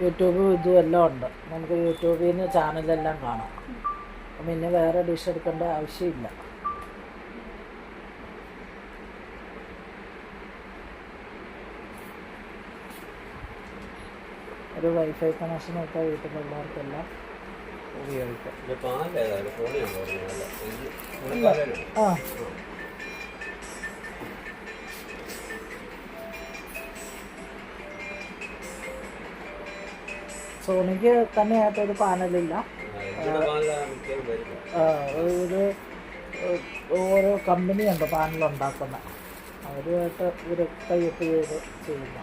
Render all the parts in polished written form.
യൂട്യൂബും ഇതും എല്ലാം ഉണ്ട്. നമുക്ക് യൂട്യൂബിൽ നിന്ന് ചാനലെല്ലാം കാണാം. പിന്നെ വേറെ ഡിഷ് എടുക്കേണ്ട ആവശ്യമില്ല. ഒരു വൈഫൈ കണക്ഷനൊക്കെ വീട്ടിലുള്ളവർക്കെല്ലാം ഉപയോഗിക്കാം. ആ സോണിക്ക് തന്നെയായിട്ടൊരു പാനലില്ല. ഒരു ഓരോ കമ്പനിയുണ്ട് പാനലുണ്ടാക്കുന്ന, അവരുമായിട്ട് ഇവർ കയ്യൊപ്പ് ചെയ്ത് ചെയ്യുന്ന.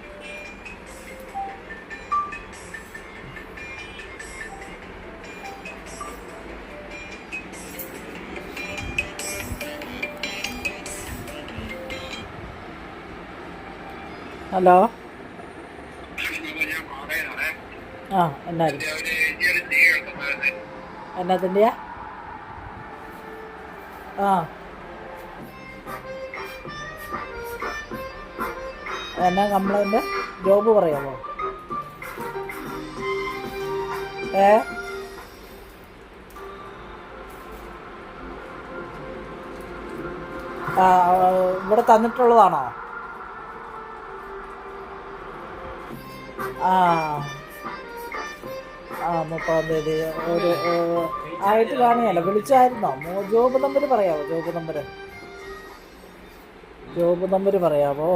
ഹലോ, ആ എന്നതിൻ്റെയാ? ആ എന്നാ കംപ്ലൈൻറ്റ്? ജോബ് പറയാമോ? ഇവിടെ തന്നിട്ടുള്ളതാണോ? ആ 30-ാം തീയതി ഒരു ആയിട്ട് കാണുകയല്ല. വിളിച്ചായിരുന്നോ? ജോബ് നമ്പർ പറയാമോ? ജോബ് നമ്പർ പറയാമോ?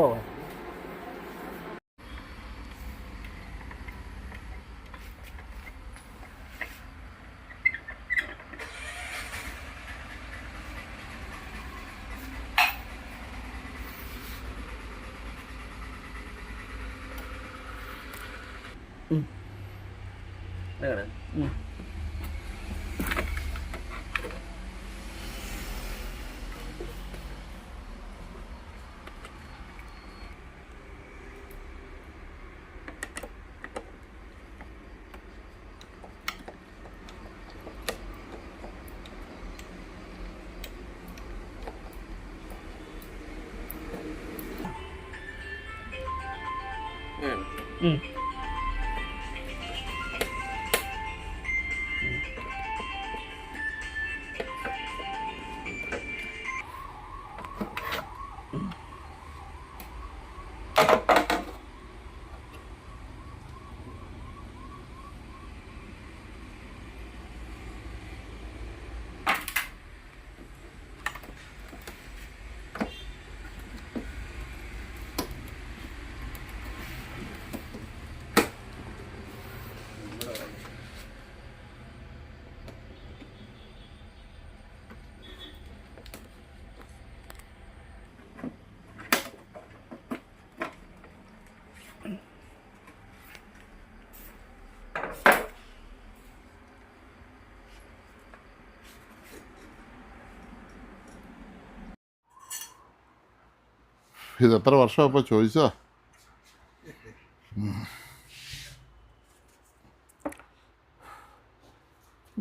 ഇത് എത്ര വർഷം അപ്പോൾ ചോദിച്ചതാ?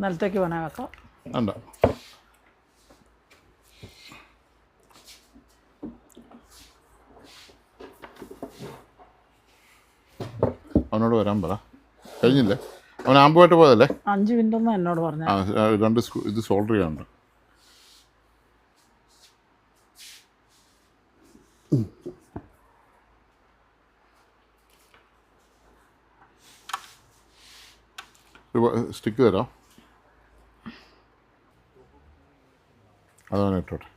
നിലത്തേക്ക് വേണേ വെക്കാം. വേണ്ട, അവനോട് വരാൻ പറ. കഴിഞ്ഞില്ലേ? അവൻ ആമ്പുമായിട്ട് പോയതല്ലേ? 5 മിനിറ്റ് ഒന്നും എന്നോട് പറഞ്ഞു. 2 ഇത് സോൾഡർ ചെയ്യാനുണ്ട്. സ്റ്റിക്ക് തരാം, അതവനെ ഇട്ടോട്ടെ.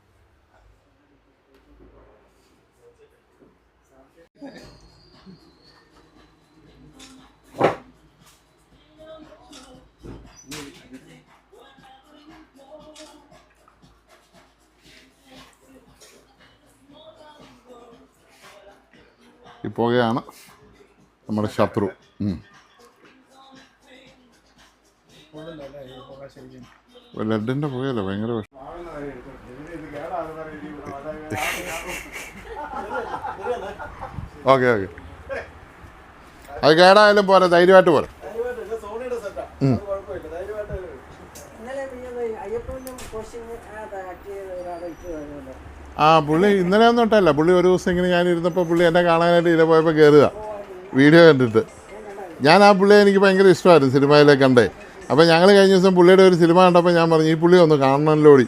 ഈ പുകയാണ് നമ്മുടെ ശത്രു. ലെഡിൻ്റെ പുകയല്ല, ഭയങ്കര ഓക്കെ അത് കേടായാലും പോരെ, ധൈര്യമായിട്ട് പോരെ. പുള്ളി ഇന്നലെ ഒന്നും ഇട്ടല്ല. പുള്ളി ഒരു ദിവസം ഇങ്ങനെ ഞാനിരുന്നപ്പോൾ പുള്ളി എന്നെ കാണാനായിട്ട് ഇതിലെ പോയപ്പോൾ കയറുക, വീഡിയോ കണ്ടിട്ട്. ഞാൻ ആ പുള്ളിയെ എനിക്ക് ഭയങ്കര ഇഷ്ടമായിരുന്നു സിനിമയിലെ കണ്ടേ. അപ്പോൾ ഞങ്ങൾ കഴിഞ്ഞ ദിവസം പുള്ളിയുടെ ഒരു സിനിമ കണ്ടപ്പോൾ ഞാൻ പറഞ്ഞു ഈ പുള്ളി ഒന്ന് കാണണമല്ലോടി.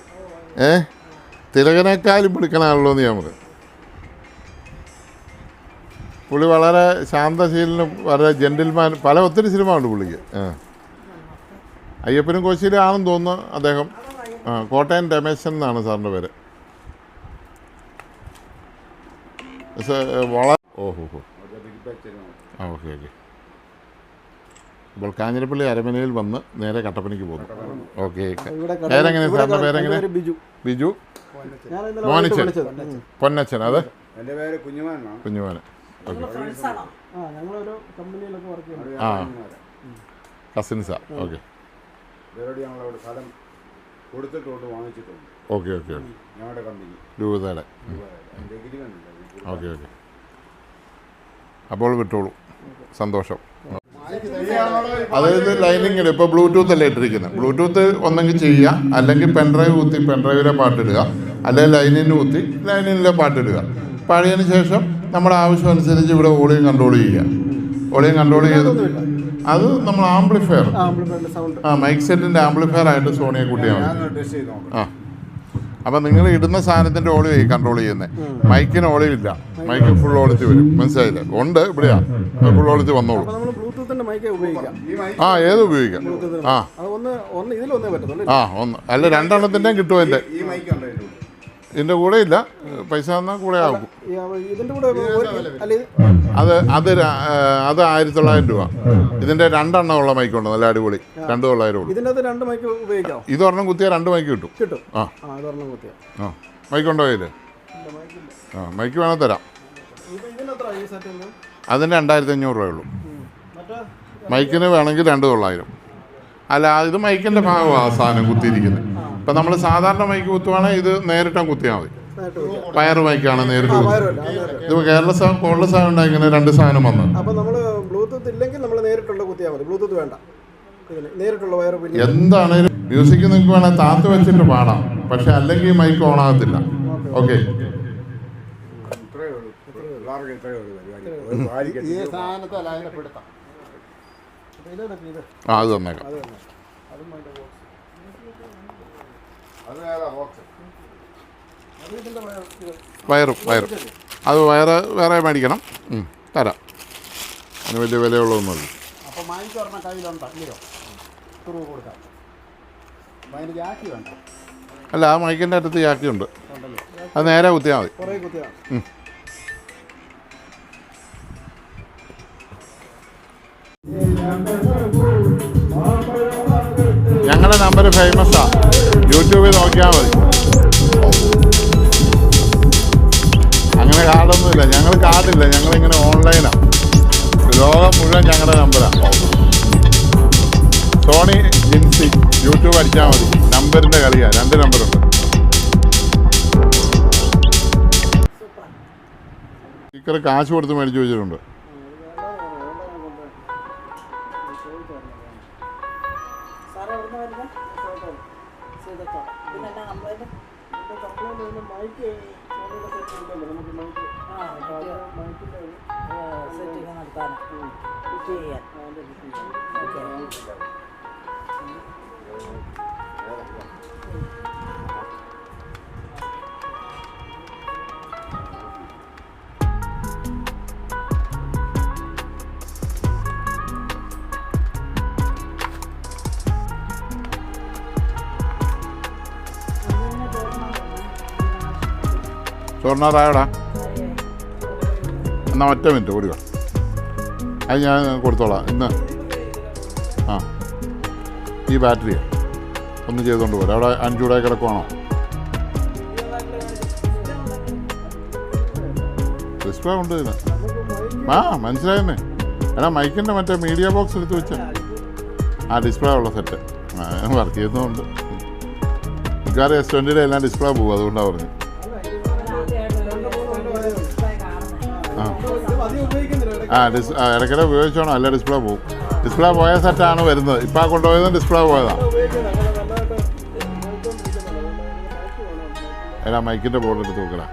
തിലകനേക്കാളും പിടിക്കണമല്ലോ എന്ന് ഞാൻ പറഞ്ഞു. പുള്ളി വളരെ ശാന്തശീലനും വളരെ ജെൻറ്റിൽമാൻ, ഒത്തിരി സിനിമ ഉണ്ട് പുള്ളിക്ക്. അയ്യപ്പനും കോശിയിലും ആണെന്ന് തോന്നുന്നു അദ്ദേഹം. കോട്ടയം രമേശൻ എന്നാണ് സാറിൻ്റെ പേര്. വളരെ ഓഹോ ഓക്കെ. ഇപ്പോൾ കാഞ്ഞിരപ്പള്ളി അരമനയിൽ വന്ന് നേരെ കട്ടപ്പനയ്ക്ക് പോകുന്നു. ഓക്കെ. പേരെങ്ങനെ സാറിൻ്റെ പേരെങ്ങനെ? ബിജു മോനിച്ചൻ പൊന്നച്ചൻ. അത് കുഞ്ഞുമാൻ. ആ കസിൻസാ. ഓക്കെ ഓക്കെ ഓക്കെ രൂപതയുടെ. Okay okay. അപ്പോൾ വിട്ടോളൂ. സന്തോഷം. അതായത് ലൈനിങ്ങിൽ ഇപ്പോൾ ബ്ലൂടൂത്ത് അല്ലേ ഇട്ടിരിക്കുന്നത്. ബ്ലൂടൂത്ത് ഒന്നെങ്കിൽ ചെയ്യുക, അല്ലെങ്കിൽ പെൻഡ്രൈവ് കുത്തി പെൻഡ്രൈവിലെ പാട്ടിടുക, അല്ലെങ്കിൽ ലൈനിന് കുത്തി ലൈനിലെ പാട്ടിടുക. പഴയതിന് ശേഷം നമ്മുടെ ആവശ്യം അനുസരിച്ച് ഇവിടെ വോളിയം കൺട്രോൾ ചെയ്യുക. വോളിയം കൺട്രോൾ ചെയ്ത് അത് നമ്മൾ ആംപ്ലിഫയർ മൈക്ക് സെറ്റിൻ്റെ ആംപ്ലിഫയർ ആയിട്ട് സോണിയെ കൂട്ടിയാൽ മതി. അപ്പം നിങ്ങൾ ഇടുന്ന സാധനത്തിൻ്റെ ഓളിയോ കൺട്രോൾ ചെയ്യുന്നത്. മൈക്കിന് ഓളിയില്ല, മൈക്ക് ഫുൾ ഓളിച്ച് വരും. മനസ്സിലായില്ലേ? ഉണ്ട് ഇവിടെയാ ഫുൾ ഓളിച്ച് വന്നോളൂ. ഏത് ഉപയോഗിക്കാം. ഒന്ന് അല്ല രണ്ടെണ്ണത്തിൻ്റെയും കിട്ടും. ഇതിൻ്റെ കൂടെ ഇല്ല, പൈസ തന്നാൽ കൂടെ ആകും. അത് 1900 രൂപ. ഇതിൻ്റെ 2 എണ്ണമുള്ള മൈക്കുണ്ട്, നല്ല അടിപൊളി. 2,900 ഉള്ളൂ. ഇതൊരെണ്ണം കുത്തിയാൽ 2 മൈക്ക് കിട്ടും. മൈക്കുണ്ടോ കയ്യിൽ? മൈക്ക് വേണേൽ തരാം. അതിന് 2500 രൂപയുള്ളൂ. മൈക്കിന് വേണമെങ്കിൽ 2,900. അല്ല, ഇത് മൈക്കിൻ്റെ ഭാഗമാണ് സാധനം കുത്തിയിരിക്കുന്നത്. ഇപ്പം നമ്മൾ സാധാരണ മൈക്ക് കുത്തുവാണെങ്കിൽ ഇത് നേരിട്ടാൽ കുത്തിയാൽ മതി. വയറ് മൈക്കാണ് നേരിട്ട്. ഇത് കേരള കോളേജ് സാധനം ഇങ്ങനെ 2 സാധനം വന്നു. എന്താണേലും മ്യൂസിക് നിങ്ങൾക്ക് വേണേൽ താത്ത് വെച്ചിട്ട് പാടാം, പക്ഷെ അല്ലെങ്കിൽ മൈക്ക് ഓണാകത്തില്ല. ഓക്കെ. അത് തന്നേക്കാം. വയറും അത് വേറെ മേടിക്കണം. തരാം. അതിന് വലിയ വിലയുള്ളതൊന്നുമല്ല. അല്ല, ആ മൈക്കിൻ്റെ അടുത്ത് ജാക്കിയുണ്ട്. അത് നേരെ കുത്തിയാൽ മതി. ഞങ്ങളുടെ നമ്പർ ഫേമസാണ്. യൂട്യൂബിൽ നോക്കിയാൽ മതി. അങ്ങനെ കാർഡൊന്നുമില്ല. ഞങ്ങൾ കാർഡില്ല, ഞങ്ങളിങ്ങനെ ഓൺലൈനാണ്. ലോകം മുഴുവൻ ഞങ്ങളുടെ നമ്പറാണ്. സോണി ജിൻസി യൂട്യൂബ് അടിച്ചാൽ മതി. നമ്പറിൻ്റെ കളിയാണ്. 2 നമ്പറുണ്ട്. സ്പീക്കർ കാശ് കൊടുത്ത് മേടിച്ച് വെച്ചിട്ടുണ്ട്. ചോറിനാറായടാ. എന്നാൽ 1 മിനിറ്റ് ഓടി വാ. അത് ഞാൻ കൊടുത്തോളാം ഇന്ന്. ഈ ബാറ്ററി ഒന്ന് ചെയ്തുകൊണ്ട് പോരാ. അവിടെ 5 കൂടെ കിടക്കുവാണോ? ഡിസ്പ്ലേ ഉണ്ട് ഇതിന്. മനസ്സിലായെന്നേ. എടാ, മൈക്കിൻ്റെ മറ്റേ മീഡിയ ബോക്സ് എടുത്ത് വെച്ച ഡിസ്പ്ലേ ഉള്ള സെറ്റ് വർക്ക് ചെയ്യുന്നതുകൊണ്ട്. മിക്കവാറും S20 എല്ലാം ഡിസ്പ്ലേ പോകും. അതുകൊണ്ടാണ് പറഞ്ഞത്. ഇടയ്ക്കിടെ ഉപയോഗിച്ചോണം, അല്ല ഡിസ്പ്ലേ പോകും. ഡിസ്പ്ലേ പോയ സെറ്റാണ് വരുന്നത്. ഇപ്പം കൊണ്ടുപോയത് ഡിസ്പ്ലേ പോയതാണ്. എടാ, മൈക്കിൻ്റെ ബോർഡ് എടുത്ത് നോക്കടാ.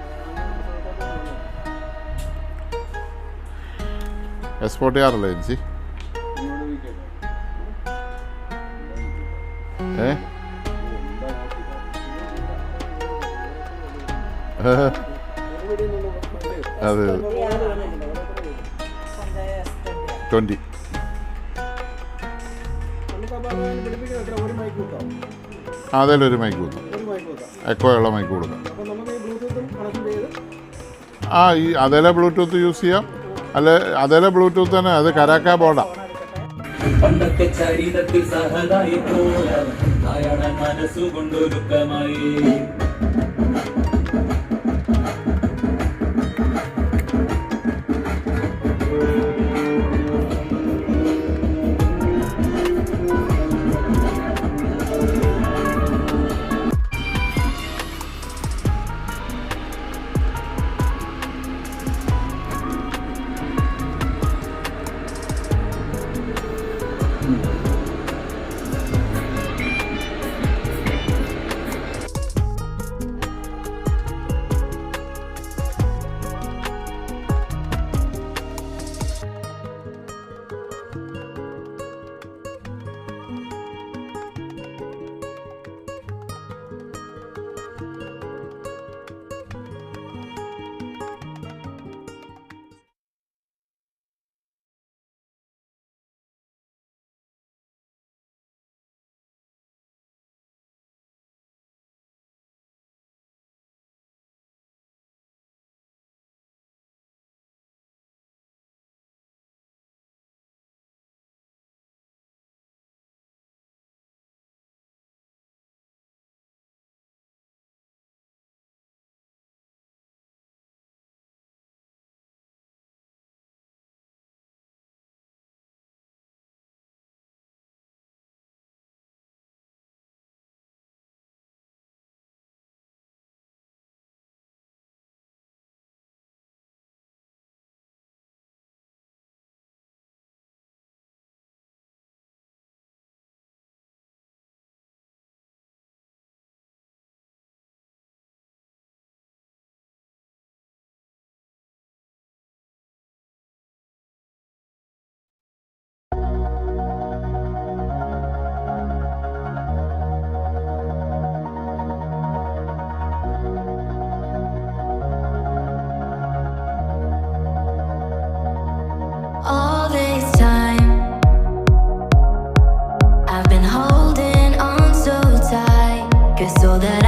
S40R അല്ലേ ജിൻസി? ഏ അതെ 20. അതിലൊരു മൈക്ക് കൊടുക്കാം, എക്കോയുള്ള മൈക്ക് കൊടുക്കാം. ഈ അതേലെ ബ്ലൂടൂത്ത് യൂസ് ചെയ്യാം, അല്ലെ അതേലെ ബ്ലൂടൂത്ത് തന്നെ. അത് കരാക്ക ബോർഡാണ്. പണ്ടത്തെ ചരിതത്തിൽ സഹതായി മനസ്സുകൊണ്ടൊരുക്കമായി All this time I've been holding on so tight, 'cause all that